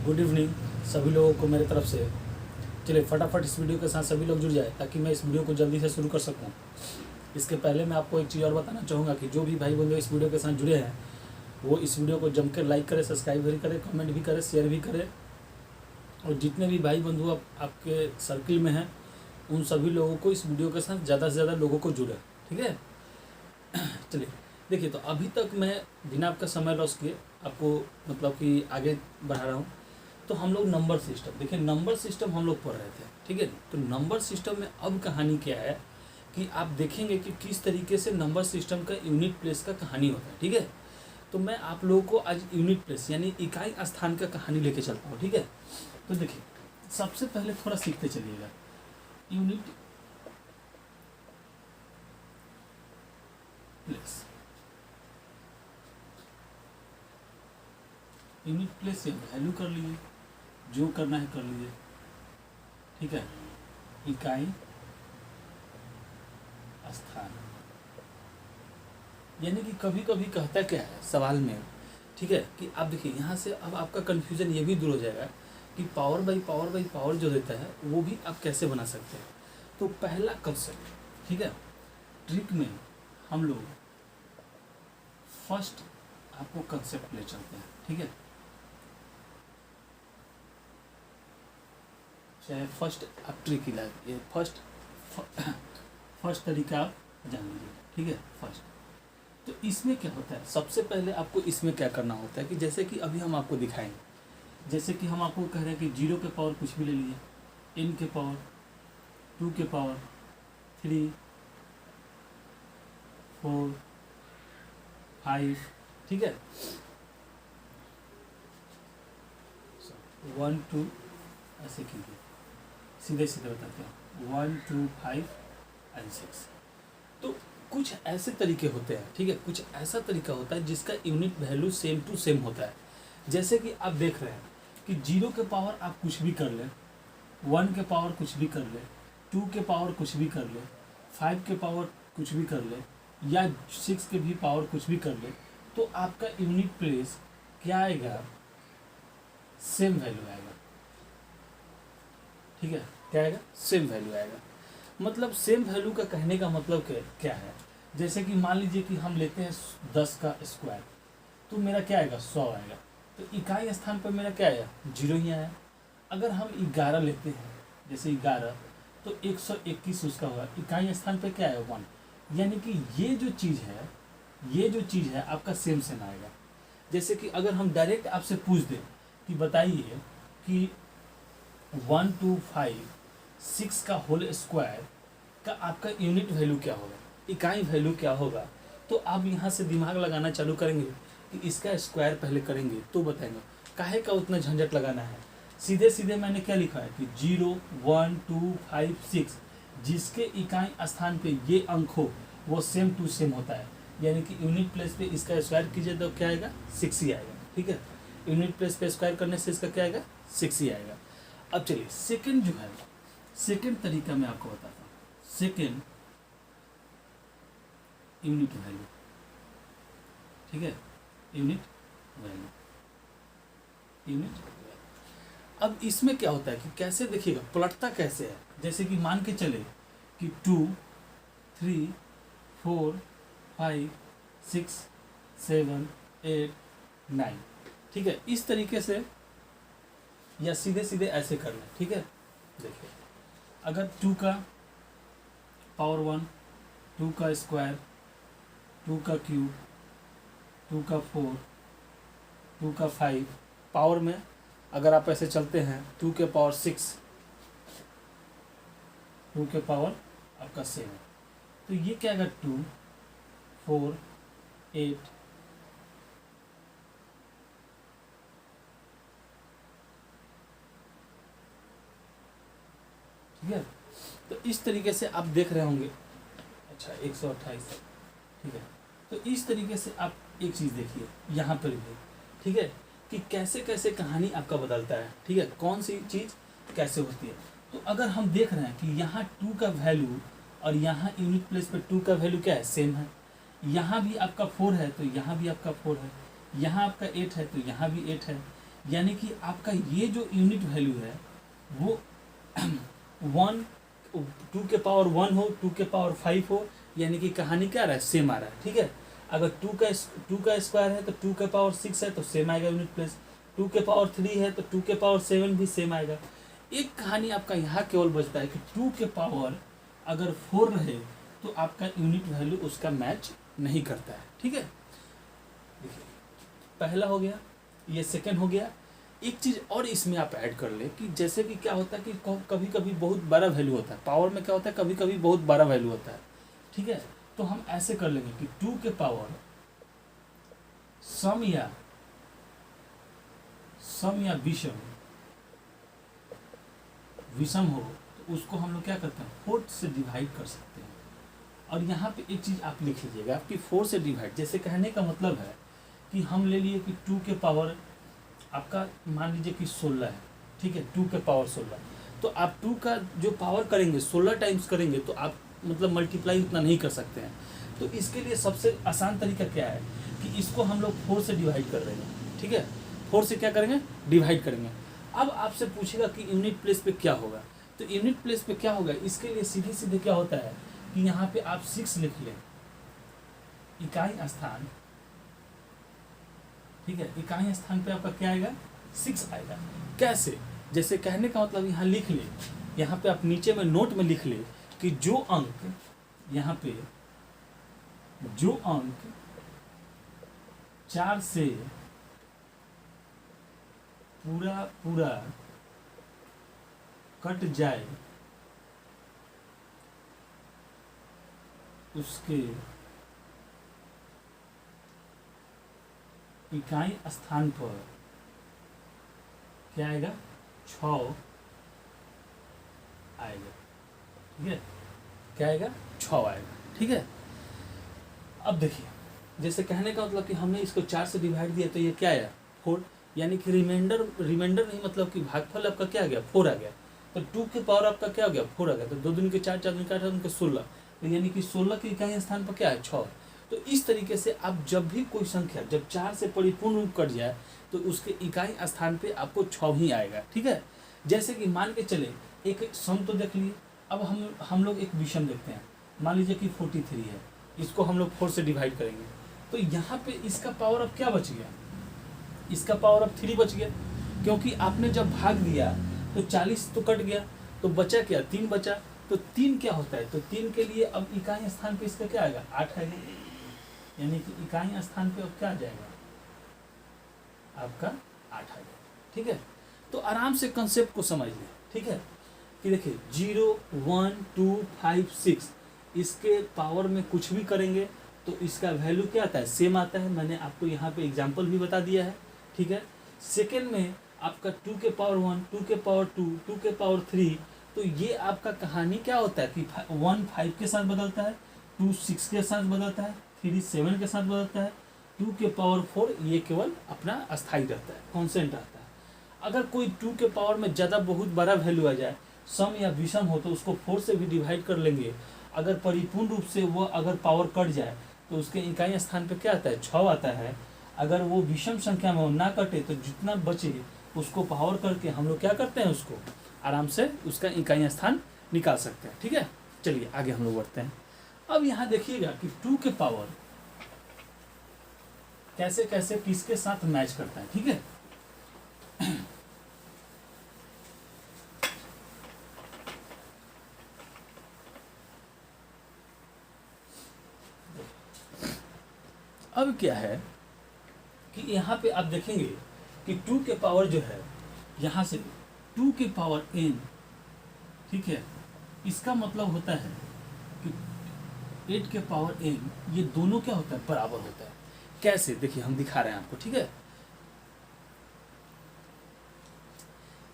Good evening सभी लोगों को मेरे तरफ से। चलिए फटाफट इस वीडियो के साथ सभी लोग जुड़ जाए ताकि मैं इस वीडियो को जल्दी से शुरू कर सकूं। इसके पहले मैं आपको एक चीज़ और बताना चाहूँगा कि जो भी भाई बंधु इस वीडियो के साथ जुड़े हैं वो इस वीडियो को जमकर लाइक करें, सब्सक्राइब भी करें, कमेंट भी करें, शेयर भी करें। और जितने भी भाई बंधु आपके सर्किल में हैं उन सभी लोगों को इस वीडियो के साथ ज़्यादा से ज़्यादा लोगों को जुड़े। ठीक है, चलिए देखिए, तो अभी तक मैं बिना आपका समय लॉस किए आपको मतलब कि आगे बढ़ा रहा हूँ। तो हम लोग नंबर सिस्टम, देखिए नंबर सिस्टम हम लोग पढ़ रहे थे, ठीक है। तो नंबर सिस्टम में अब कहानी क्या है कि आप देखेंगे कि किस तरीके से नंबर सिस्टम का यूनिट प्लेस का कहानी होता है, ठीक है। तो मैं आप लोगों को आज यूनिट प्लेस यानी इकाई स्थान का कहानी लेके चलता हूँ, ठीक है। तो देखिए सबसे पहले थोड़ा सीखते चलिएगा। यूनिट प्लेस, यूनिट प्लेस से वैल्यू कर लिए, जो करना है कर लीजिए, ठीक है। इकाई स्थान यानी कि कभी कभी कहता क्या है सवाल में, ठीक है, कि आप देखिए यहाँ से अब आपका कन्फ्यूजन ये भी दूर हो जाएगा कि पावर बाई पावर जो देता है वो भी आप कैसे बना सकते हैं। तो पहला कंसेप्ट, ठीक है, ट्रिक में हम लोग फर्स्ट आपको कंसेप्ट ले चलते हैं, ठीक है। चाहे फर्स्ट आप ट्रिक ही लाए, ये फर्स्ट तरीका आप जान लीजिए, ठीक है। फर्स्ट तो इसमें क्या होता है, सबसे पहले आपको इसमें क्या करना होता है कि जैसे कि अभी हम आपको दिखाएंगे, जैसे कि हम आपको कह रहे हैं कि 0 के पावर कुछ भी ले लीजिए, n के पावर, 2 के पावर, 3, 4, 5, ठीक है, 1 2 ऐसे कीजिए, सीधे सीधे बताते हैं 1 2 5 एंड 6। तो कुछ ऐसे तरीके होते हैं, ठीक है, कुछ ऐसा तरीका होता है जिसका unit value same to same होता है। जैसे कि आप देख रहे हैं कि 0 के पावर आप कुछ भी कर लें, 1 के पावर कुछ भी कर ले, 2 के पावर कुछ भी कर ले, 5 के पावर कुछ भी कर ले, या 6 के भी पावर कुछ भी कर ले, तो आपका यूनिट प्लेस क्या आएगा, सेम वैल्यू आएगा, ठीक है। क्या आएगा, सेम वैल्यू आएगा। मतलब सेम वैल्यू का कहने का मतलब क्या है, जैसे कि मान लीजिए कि हम लेते हैं 10 का स्क्वायर, तो मेरा क्या आएगा, 100 आएगा। तो इकाई स्थान पर मेरा क्या आया, 0 ही आया। अगर हम 11 लेते हैं, जैसे 11, तो 121 उसका होगा, इकाई स्थान पर क्या है, 1। यानी कि ये जो चीज़ है आपका सेम सेम आएगा। जैसे कि अगर हम डायरेक्ट आपसे पूछ दें कि बताइए कि 1 2 5 6 का होल स्क्वायर का आपका यूनिट वैल्यू क्या होगा, इकाई वैल्यू क्या होगा, तो आप यहाँ से दिमाग लगाना चालू करेंगे कि इसका स्क्वायर पहले करेंगे तो बताएंगे। काहे का उतना झंझट लगाना है, सीधे सीधे मैंने क्या लिखा है कि 0 1 2 5 6 जिसके इकाई स्थान पे ये अंक हो वो सेम टू सेम होता है। यानी कि यूनिट प्लेस पे इसका स्क्वायर कीजिए तो क्या आएगा, 6 ही आएगा, ठीक है। यूनिट प्लेस पे स्क्वायर करने से इसका क्या आएगा, 6 ही आएगा। अब चलिए सेकंड जो है, सेकंड तरीका मैं आपको बताता हूँ, सेकंड यूनिट वैल्यू, ठीक है, यूनिट वैल्यू। अब इसमें क्या होता है कि कैसे देखिएगा पलटता कैसे है, जैसे कि मान के चले कि 2 3 4 5 6 7 8 9, ठीक है, इस तरीके से, या सीधे सीधे ऐसे कर लें, ठीक है। देखिए अगर 2 का पावर 1, 2 का स्क्वायर, 2 का क्यूब, 2 का 4, 2 का 5, पावर में अगर आप ऐसे चलते हैं 2 के पावर 6, 2 के पावर आपका 7, तो ये क्या आएगा, 2 4 8 ठीक है। तो इस तरीके से आप देख रहे होंगे, अच्छा 128, ठीक है। तो इस तरीके से आप एक चीज़ देखिए यहाँ पर भी, ठीक है, कि कैसे कैसे कहानी आपका बदलता है, ठीक है, कौन सी चीज़ कैसे होती है। तो अगर हम देख रहे हैं कि यहाँ 2 का वैल्यू और यहाँ यूनिट प्लेस पे 2 का वैल्यू क्या है, सेम है। यहाँ भी आपका 4 है तो यहाँ भी आपका 4 है, यहाँ आपका 8 है तो यहाँ भी 8 है, यानी कि आपका ये जो यूनिट वैल्यू है वो 1 2 के पावर 1 हो, 2 के पावर 5 हो, यानी कि कहानी क्या आ रहा है, सेम आ रहा है। ठीक है, अगर 2 का स्क्वायर है तो 2 के पावर 6 है तो सेम आएगा यूनिट प्लेस, 2 के पावर 3 है तो 2 के पावर 7 भी सेम आएगा। एक कहानी आपका यहाँ केवल बचता है कि 2 के पावर अगर 4 रहे तो आपका यूनिट वैल्यू उसका मैच नहीं करता है। ठीक है, देखिए पहला हो गया, ये सेकंड हो गया। एक चीज़ और इसमें आप ऐड कर ले कि जैसे कि क्या होता है कि कभी कभी बहुत बड़ा वैल्यू होता है, पावर में क्या होता है कभी कभी बहुत बड़ा वैल्यू होता है। ठीक है, तो हम ऐसे कर लेंगे कि 2 के पावर सम या विषम हो तो उसको हम लोग क्या करते हैं 4 से डिवाइड कर सकते हैं। और यहाँ पे एक चीज़ आप लिख लीजिएगा आपकी 4 से डिवाइड, जैसे कहने का मतलब है कि हम ले लिए कि 2 के पावर आपका मान लीजिए कि 16 है। ठीक है, 2 के पावर 16, तो आप 2 का जो पावर करेंगे 16 टाइम्स करेंगे तो आप मतलब मल्टीप्लाई उतना नहीं कर सकते हैं। तो इसके लिए सबसे आसान तरीका क्या है कि इसको हम लोग 4 से डिवाइड कर देंगे। ठीक है, 4 से क्या करेंगे, डिवाइड करेंगे। अब आपसे पूछेगा कि यूनिट प्लेस पे क्या होगा, तो यूनिट प्लेस पे क्या होगा, इसके लिए सीधे सीधे क्या होता है कि यहाँ पे आप 6 लिख लें, इकाई स्थान। ठीक है, इकाई स्थान पे आपका क्या आएगा 6 आएगा। कैसे, जैसे कहने का मतलब यहाँ लिख ले, यहाँ पे आप नीचे में नोट में लिख ले कि जो अंक यहाँ पे 4 से पूरा कट जाए उसके इकाई स्थान पर क्या आएगा 6 आएगा। ठीक है, क्या आएगा 6 आएगा। ठीक है, अब देखिए जैसे कहने का मतलब कि हमने इसको 4 से डिवाइड दिया तो ये क्या आया 4, यानी कि रिमाइंडर नहीं मतलब कि भागफल आपका क्या आ गया 4 आ गया। तो 2 के पावर आपका क्या हो गया 4 आ गया, तो 2 दूनी के 4, 4 दूनी के 8, 8 दूनी के 16, तो यानी कि 16 के इकाई स्थान पर क्या है 6। तो इस तरीके से आप जब भी कोई संख्या जब 4 से परिपूर्ण रूप कट जाए तो उसके इकाई स्थान पे आपको 6 ही आएगा। ठीक है, जैसे कि मान के चले एक सम तो देख लिए, अब हम लोग एक विषम देखते हैं। मान लीजिए कि 43 है, इसको हम लोग 4 से डिवाइड करेंगे तो यहाँ पे इसका पावर अब क्या बच गया, इसका पावर अब 3 बच गया, क्योंकि आपने जब भाग दिया तो 40 तो कट गया तो बचा क्या 3 बचा। तो 3 क्या होता है, तो 3 के लिए अब इकाई स्थान पे इसका क्या आएगा 8 आएगा, यानी कि इकाई स्थान पे अब क्या आ जाएगा आपका 8 आएगा। ठीक है, तो आराम से कंसेप्ट को समझिए। ठीक है, कि देखिए 0 1 2 5 6 इसके पावर में कुछ भी करेंगे तो इसका वैल्यू क्या आता है सेम आता है। मैंने आपको यहाँ पे एग्जांपल भी बता दिया है। ठीक है, सेकेंड में आपका 2 के पावर 1, 2 के पावर 2, 2 के पावर 3, तो ये आपका कहानी क्या होता है कि 1 5 के साथ बदलता है, 2 6 के साथ बदलता है, 3 7 के साथ बदलता है, 2 के पावर 4 ये केवल अपना अस्थाई रहता है, कॉन्स्टेंट रहता है। अगर कोई 2 के पावर में ज़्यादा बहुत बड़ा वैल्यू आ जाए, सम या विषम हो, तो उसको 4 से भी डिवाइड कर लेंगे। अगर परिपूर्ण रूप से वो अगर पावर कट जाए तो उसके इकाई स्थान पे क्या आता है 6 आता है। अगर वो विषम संख्या में ना कटे तो जितना बचे उसको पावर करके हम लोग क्या करते हैं उसको आराम से उसका इकाई स्थान निकाल सकते हैं। ठीक है, चलिए आगे हम लोग बढ़ते हैं। अब यहाँ देखिएगा कि 2 के पावर कैसे कैसे किसके साथ मैच करता है। ठीक है, अब क्या है कि यहाँ पे आप देखेंगे कि 2 के पावर जो है यहाँ से 2 के पावर n, ठीक है, इसका मतलब होता है कि 8 के पावर n ये दोनों क्या होता है बराबर होता है। कैसे देखिए हम दिखा रहे हैं आपको। ठीक है,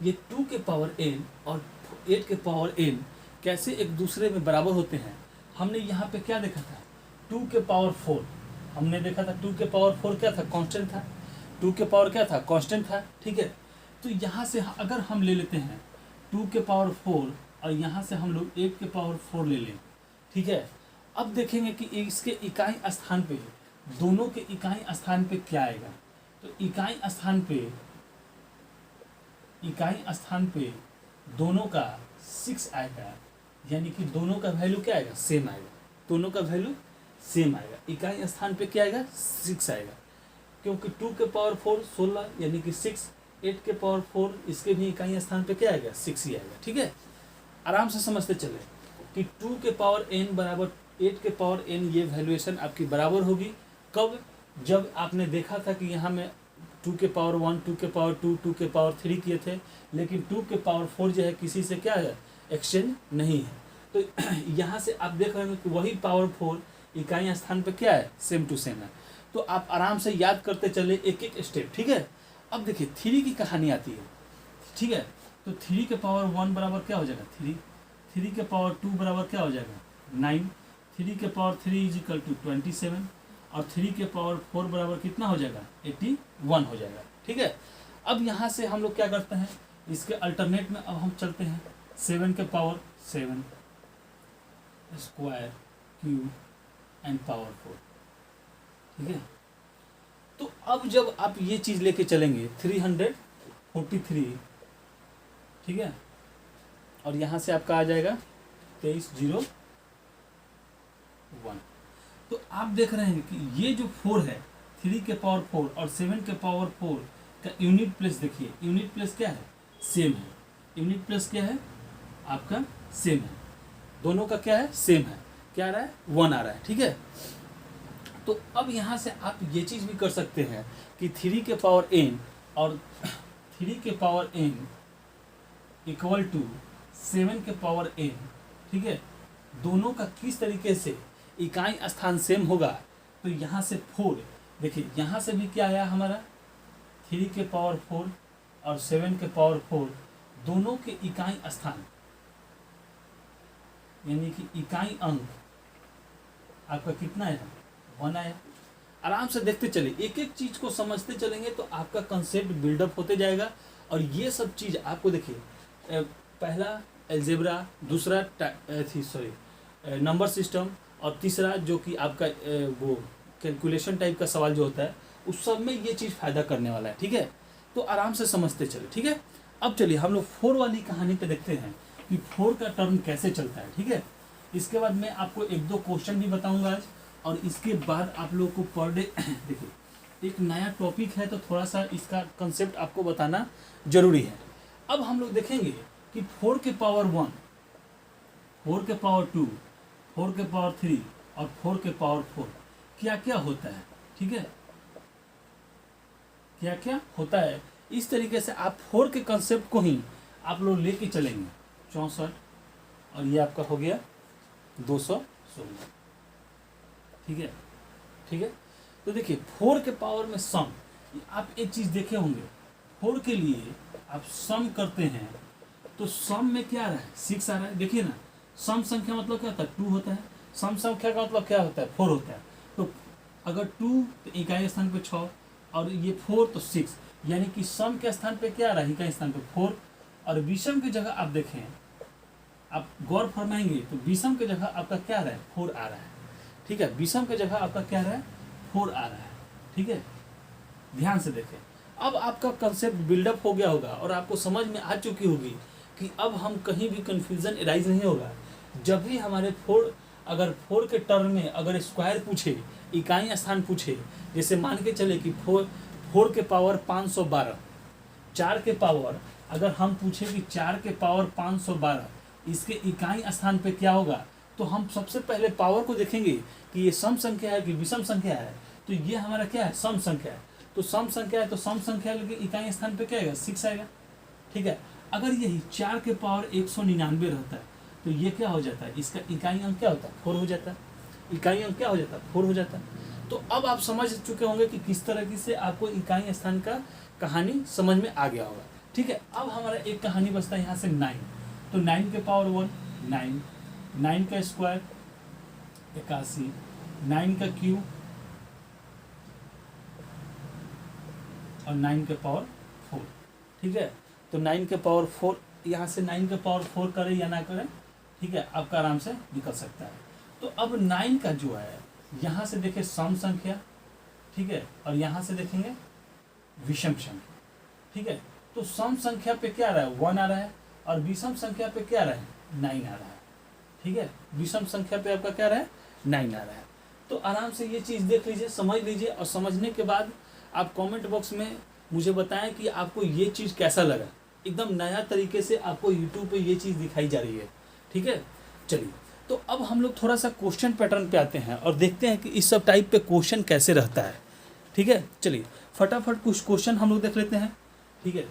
ये 2 के पावर n और 8 के पावर n कैसे एक दूसरे में बराबर होते हैं। हमने यहाँ पे क्या देखा था 2 के पावर 4 हमने देखा था, 2 के पावर 4 क्या था कांस्टेंट था, 2 के पावर क्या था कांस्टेंट था। ठीक है, तो यहाँ से अगर हम ले लेते हैं 2 के पावर 4 और यहाँ से हम लोग 8 के पावर 4 ले लें। ठीक है, अब देखेंगे कि इसके इकाई स्थान पे दोनों के इकाई स्थान पे क्या आएगा। तो इकाई स्थान पे इकाई स्थान पे दोनों का 6 आएगा, यानी कि दोनों का वैल्यू क्या आएगा, सेम आएगा, दोनों का वैल्यू सेम आएगा। इकाई स्थान पे क्या आएगा, 6 आएगा, क्योंकि 2 के पावर 4 16 यानी कि 6, 8 के पावर 4 इसके भी इकाई स्थान पे क्या आएगा, 6 ही आएगा। ठीक है, आराम से समझते चले कि 2 के पावर n बराबर 8 के पावर n, ये वैल्यूएशन आपकी बराबर होगी कब, जब आपने देखा था कि यहाँ में 2 के पावर 1, 2 के पावर 2, 2 के पावर 3 किए थे, लेकिन 2 के पावर 4 जो है किसी से क्या है, एक्सचेंज नहीं है। तो यहाँ से आप देख रहे हैं कि वही पावर 4 इकाई स्थान पे क्या है, सेम टू सेम है। तो आप आराम से याद करते चले एक एक स्टेप। ठीक है, अब देखिए 3 की कहानी आती है। ठीक है, तो 3 के पावर 1 बराबर क्या हो जाएगा, 3, 3 के पावर 2 बराबर क्या हो जाएगा, 9, 3 के पावर 3 इज इक्वल टू 27, और 3 के पावर 4 बराबर कितना हो जाएगा, 81 हो जाएगा। ठीक है, अब यहाँ से हम लोग क्या करते हैं, इसके अल्टरनेट में अब हम चलते हैं, 7 के power 7 square cube and power 4। ठीक है, तो अब जब आप ये चीज़ लेके चलेंगे 343, ठीक है, और यहाँ से आपका आ जाएगा 2301। तो आप देख रहे हैं कि ये जो 4 है, 3 के पावर 4 और 7 के पावर 4 का यूनिट प्लेस देखिए, यूनिट प्लेस क्या है, सेम है। यूनिट प्लेस क्या है आपका, सेम है, दोनों का क्या है, सेम है, क्या आ रहा है, 1 आ रहा है। ठीक है, तो अब यहाँ से आप ये चीज़ भी कर सकते हैं कि 3 के पावर n और 3 के पावर n इक्वल टू 7 के पावर n। ठीक है, दोनों का किस तरीके से इकाई स्थान सेम होगा, तो यहाँ से 4 देखिए, यहाँ से भी क्या आया हमारा, 3 के पावर 4 और 7 के पावर 4 दोनों के इकाई स्थान यानी कि इकाई अंक आपका कितना है, 1 आया। आराम से देखते चले, एक एक चीज को समझते चलेंगे तो आपका कंसेप्ट बिल्डअप होते जाएगा। और ये सब चीज आपको देखिए, पहला एल्जेब्रा, दूसरा नंबर सिस्टम, और तीसरा जो कि आपका वो कैलकुलेशन टाइप का सवाल जो होता है, उस सब में ये चीज़ फायदा करने वाला है। ठीक है, तो आराम से समझते चले। ठीक है, अब चलिए हम लोग 4 वाली कहानी पे देखते हैं कि 4 का टर्म कैसे चलता है। ठीक है, इसके बाद मैं आपको 1-2 क्वेश्चन भी बताऊंगा आज, और इसके बाद आप लोग को पर डे देखिए एक नया टॉपिक है तो थोड़ा सा इसका कंसेप्ट आपको बताना जरूरी है। अब हम लोग देखेंगे कि 4 के पावर 1, 4 के पावर 2, 4 के पावर 3 और 4 के पावर 4 क्या क्या होता है। ठीक है, क्या क्या होता है, इस तरीके से आप 4 के कंसेप्ट को ही आप लोग लेके चलेंगे। 64 और ये आपका हो गया 216। ठीक है, ठीक है, तो देखिए 4 के पावर में सम, आप एक चीज देखे होंगे, 4 के लिए आप सम करते हैं तो सम में क्या आ रहा है, 6 आ रहा है। देखिए ना, सम संख्या मतलब क्या होता है, 2 होता है, सम संख्या का मतलब क्या होता है, 4 होता है। तो अगर 2 तो इकाई स्थान पे 6 और ये 4 तो 6, यानी कि सम के स्थान पे क्या आ रहा है, इकाई स्थान पे 4, और विषम की जगह आप देखें, आप गौर फरमाएंगे तो विषम की जगह आपका क्या आ रहा है, 4 आ रहा है। ठीक है, विषम की जगह आपका क्या आ रहा है, 4 आ रहा है। ठीक है, ध्यान से देखें, अब आपका कंसेप्ट बिल्डअप हो गया होगा और आपको समझ में आ चुकी होगी कि अब हम कहीं भी कंफ्यूजन एराइज नहीं होगा। जब भी हमारे 4 अगर 4 के टर्म में अगर स्क्वायर पूछे, इकाई स्थान पूछे, जैसे मान के चले कि 4 के पावर 512, 4 के पावर अगर हम पूछे कि 4 के पावर 512 इसके इकाई स्थान पे क्या होगा, तो हम सबसे पहले पावर को देखेंगे कि ये सम संख्या है कि विषम संख्या है। तो ये हमारा क्या है, सम संख्या है। तो सम संख्या है तो सम संख्या लेकिन इकाई स्थान पे क्या आएगा, 6 आएगा। ठीक है, अगर यही 4 के पावर 199 रहता है तो ये क्या हो जाता है, इसका इकाई अंक क्या होता है, 4 हो जाता है। इकाई अंक क्या हो जाता है, 4 हो जाता है। तो अब आप समझ चुके होंगे कि किस तरह से आपको इकाई स्थान का कहानी समझ में आ गया होगा। ठीक है, अब हमारा एक कहानी बचता है यहाँ से 9। तो 9 के पावर 1 9, 9 का स्क्वायर 81, 9 का क्यूब और 9 के पावर 4। ठीक है, तो 9 के पावर 4, यहाँ से 9 के पावर 4 करें या ना करें, ठीक है, आपका आराम से निकल सकता है। तो अब 9 का जो है, यहाँ से देखें सम संख्या, ठीक है, और यहाँ से देखेंगे विषम संख्या। ठीक है, तो सम संख्या पे क्या आ रहा है 1 आ रहा है, और विषम संख्या पे क्या आ रहा है 9 आ रहा है। ठीक है, विषम संख्या पे आपका क्या आ रहा है 9 आ रहा है। तो आराम से ये चीज़ देख लीजिए, समझ लीजिए, और समझने के बाद आप कमेंट बॉक्स में मुझे बताएं कि आपको ये चीज़ कैसा लगा। एकदम नया तरीके से आपको यूट्यूब पे ये चीज़ दिखाई जा रही है। ठीक है, चलिए तो अब हम लोग थोड़ा सा क्वेश्चन पैटर्न पे आते हैं और देखते हैं कि इस सब टाइप पे क्वेश्चन कैसे रहता है। ठीक है, चलिए फटाफट कुछ क्वेश्चन हम लोग देख लेते हैं। ठीक है,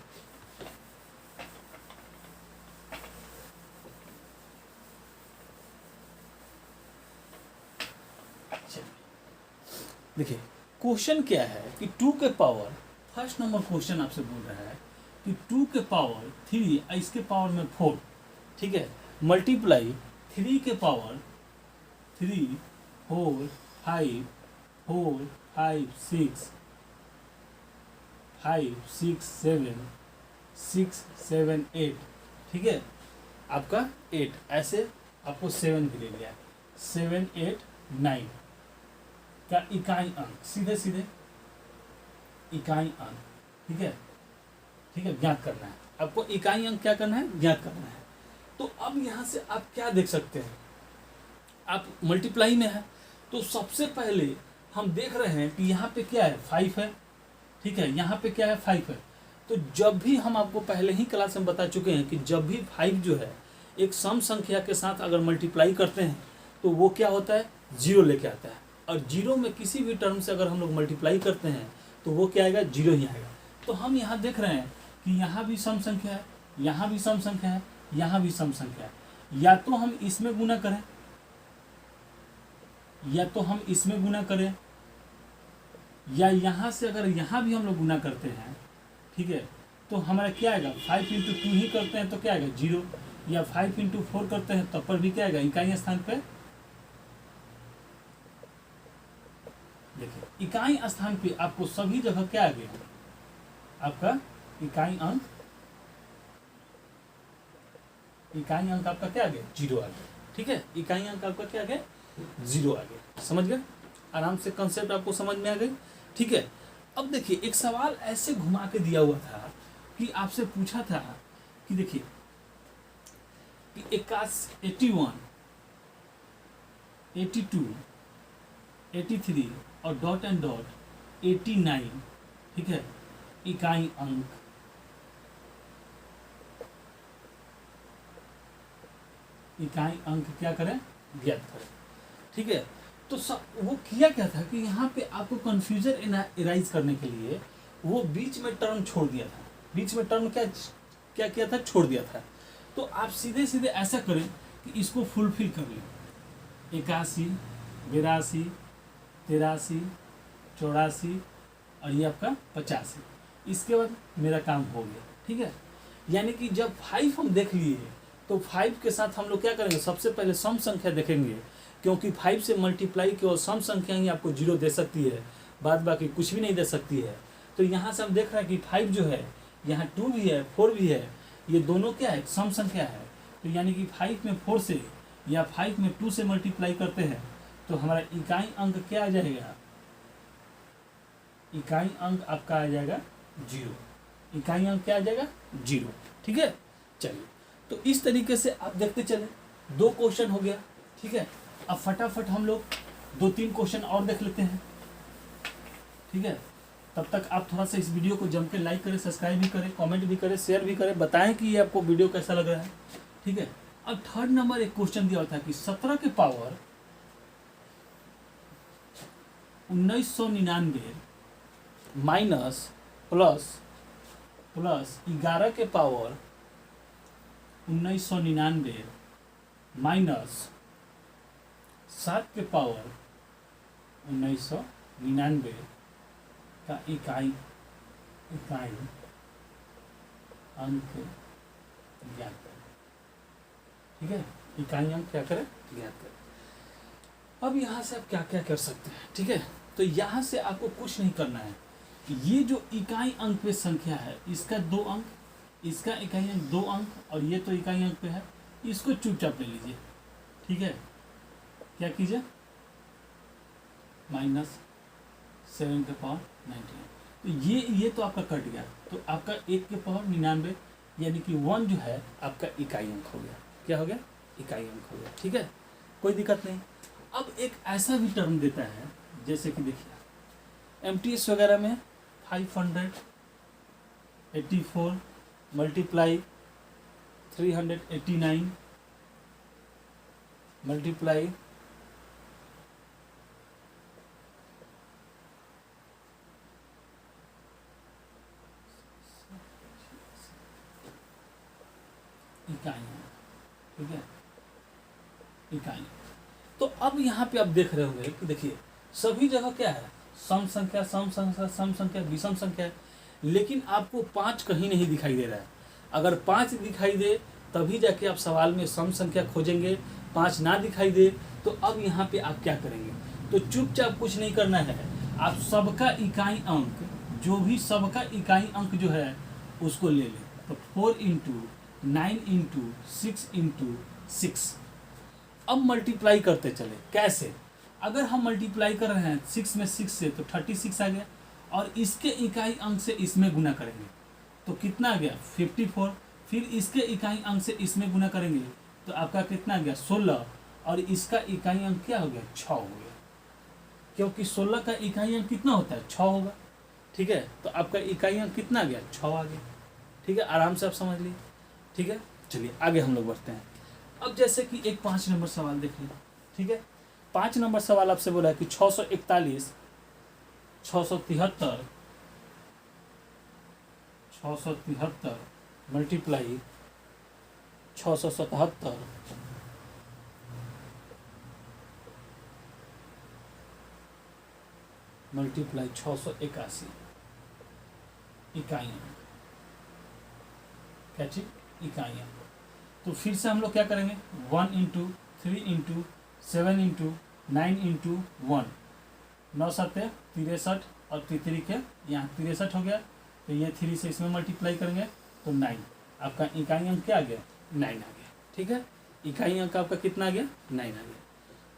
देखिए क्वेश्चन क्या है कि 2 के पावर, फर्स्ट नंबर क्वेश्चन आपसे बोल रहा है कि 2 के पावर 3 इसके पावर में 4, ठीक है, मल्टीप्लाई 3 के पावर 3 4 5 4 5 6 5 6 7 6 7 8, ठीक है, आपका 8, ऐसे आपको 7 भी ले लिया, 7 8 9 का इकाई अंक, सीधे सीधे इकाई अंक, ठीक है, ठीक है, ज्ञात करना है आपको। इकाई अंक क्या करना है, ज्ञात करना है। तो अब यहाँ से आप क्या देख सकते हैं, आप मल्टीप्लाई में है तो सबसे पहले हम देख रहे हैं कि यहाँ पे क्या है 5 है, ठीक है, यहाँ पे क्या है 5 है। तो जब भी हम आपको पहले ही क्लास में बता चुके हैं कि जब भी 5 जो है एक सम संख्या के साथ अगर मल्टीप्लाई करते हैं तो वो क्या होता है 0 लेके आता है, और 0 में किसी भी टर्म से अगर हम लोग मल्टीप्लाई करते हैं तो वो क्या आएगा 0 ही आएगा। तो हम यहाँ देख रहे हैं कि यहाँ भी सम संख्या है, यहाँ भी सम संख्या है, यहाँ भी सम संख्या है। या तो हम इसमें गुना करें, या तो हम इसमें गुना करें, या यहाँ से अगर यहाँ भी हम लोग गुना करते हैं, ठीक है, तो हमारा क्या आएगा 5 × 2 ही करते हैं तो क्या आएगा 0, या 5 × 4 करते हैं तब पर भी क्या आएगा इकाई स्थान पे। देखिए इकाई स्थान पे आपको सभी जगह क्या आ गया, आपका इकाई अंक, इकाई अंक आपका क्या आ गया 0 आ गया। ठीक है, इकाई अंक आपका क्या आ गया 0 आ गया। समझ गए, आराम से कंसेप्ट आपको समझ में आ गई। ठीक है, अब देखिए एक सवाल ऐसे घुमा के दिया हुआ था कि आपसे पूछा था कि देखिए कि 81 82 83 और डॉट एंड डॉट 89, ठीक है, इकाई अंक, इकाई अंक क्या करें ज्ञात करें। ठीक है, तो वो किया क्या था कि यहाँ पे आपको कंफ्यूजन इराइज करने के लिए वो बीच में टर्म छोड़ दिया था, बीच में टर्म क्या क्या किया था छोड़ दिया था। तो आप सीधे सीधे ऐसा करें कि इसको फुलफिल कर लें, 81 82 83 84 और ये आपका 85, इसके बाद मेरा काम हो गया। ठीक है, यानी कि जब 5 हम देख लिए तो 5 के साथ हम लोग क्या करेंगे, सबसे पहले सम संख्या देखेंगे, क्योंकि 5 से मल्टीप्लाई केवल सम संख्या ही आपको 0 दे सकती है, बाद बाकी कुछ भी नहीं दे सकती है। तो यहाँ से हम देख रहे हैं कि 5 जो है यहाँ 2 भी है 4 भी है, ये दोनों क्या है सम संख्या है। तो यानी कि 5 में 4 से या 5 में 2 से मल्टीप्लाई करते हैं तो हमारा इकाई अंक क्या आ जाएगा, इकाई अंक आपका आ जाएगा 0, इकाई अंक क्या आ जाएगा 0। ठीक है, चलिए तो इस तरीके से आप देखते चले, 2 क्वेश्चन हो गया। ठीक है, अब फटाफट हम लोग 2-3 क्वेश्चन और देख लेते हैं। ठीक है, तब तक आप थोड़ा सा इस वीडियो को जम के लाइक करें, सब्सक्राइब भी करें, कमेंट भी करें, शेयर भी करें, बताएं कि ये आपको वीडियो कैसा लग रहा है। ठीक है, अब थर्ड नंबर एक क्वेश्चन दिया हुआ था कि 17 के पावर 1999 माइनस प्लस 11 के पावर 1999 माइनस 7 के पावर 1999 का इकाई अंक ज्ञात करें। ठीक है, इकाई अंक क्या करें ज्ञात करें। अब यहाँ से आप क्या क्या कर सकते हैं। ठीक है, तो यहाँ से आपको कुछ नहीं करना है, ये जो इकाई अंक पे संख्या है इसका 2 अंक, इसका इकाई अंक 2 अंक, और ये तो इकाई अंक पे है, इसको चुपचाप ले लीजिए। ठीक है, क्या कीजिए -7 के पावर 99। तो ये तो आपका कट गया, तो आपका 1 के पावर 99 यानी कि 1 जो है आपका इकाई अंक हो गया। क्या हो गया? इकाई अंक हो गया। ठीक है, कोई दिक्कत नहीं। अब एक ऐसा भी टर्म देता है, जैसे कि देखिए एमटीएस वगैरह में 584 मल्टीप्लाई 389 मल्टीप्लाई इकाइयाँ, ठीक है, इकाई। तो अब यहाँ पे आप देख रहे होंगे कि देखिए सभी जगह क्या है, सम संख्या सम संख्या सम संख्या विषम संख्या है, लेकिन आपको 5 कहीं नहीं दिखाई दे रहा है। अगर 5 दिखाई दे तभी जाके आप सवाल में सम संख्या खोजेंगे, 5 ना दिखाई दे तो अब यहाँ पे आप क्या करेंगे? तो चुपचाप कुछ नहीं करना है, आप सबका इकाई अंक, जो भी सबका इकाई अंक जो है उसको ले लें। तो 4 इंटू 9 इंटू 6 इंटू 6। अब मल्टीप्लाई करते चले। कैसे? अगर हम मल्टीप्लाई कर रहे हैं 6 में 6 से तो 36 आ गया, और इसके इकाई अंक से इसमें गुना करेंगे तो कितना आ गया? 54। फिर इसके इकाई अंक से इसमें गुना करेंगे तो आपका कितना आ गया? 16। और इसका इकाई अंक क्या हो गया? 6 हो गया, क्योंकि 16 का इकाई अंक कितना होता है? 6 होगा। ठीक है, तो आपका इकाई अंक कितना आ गया? 6 आ गया। ठीक है, आराम से आप समझ लीजिए। ठीक है, चलिए आगे हम लोग बढ़ते हैं। अब जैसे कि एक 5 नंबर सवाल देख लीजिए। ठीक है, 5 नंबर सवाल आपसे बोला है कि 641 673 मल्टीप्लाई 677 मल्टीप्लाई 681 इकाइयाँ। क्या चीज? इकाइयाँ। तो फिर से हम लोग क्या करेंगे? 1 इंटू 3 इंटू 7 इंटू 9 इंटू 1, 9 7 63 और 3 के यहाँ 63 हो गया, तो ये 3 से इसमें मल्टीप्लाई करेंगे तो 9। आपका इकाई अंक क्या आ गया? 9 आ गया। ठीक है, इकाई अंक आपका कितना आ गया? 9 आ गया।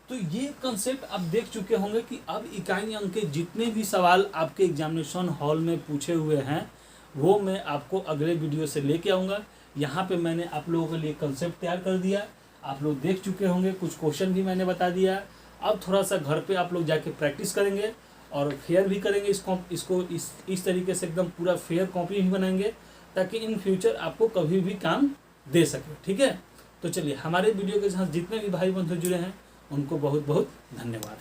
तो ये कंसेप्ट आप देख चुके होंगे कि अब इकाई अंक के जितने भी सवाल आपके एग्जामिनेशन हॉल में पूछे हुए हैं वो मैं आपको अगले वीडियो से लेके आऊँगा। यहाँ पे मैंने आप लोगों के लिए कंसेप्ट तैयार कर दिया, आप लोग देख चुके होंगे, कुछ क्वेश्चन भी मैंने बता दिया। अब थोड़ा सा घर पे आप लोग जाके प्रैक्टिस करेंगे और फेयर भी करेंगे। इसको इस तरीके से एकदम पूरा फेयर कॉपी भी बनाएंगे ताकि इन फ्यूचर आपको कभी भी काम दे सके। ठीक है, तो चलिए हमारे वीडियो के साथ जितने भी भाई बंधु जुड़े हैं उनको बहुत बहुत धन्यवाद।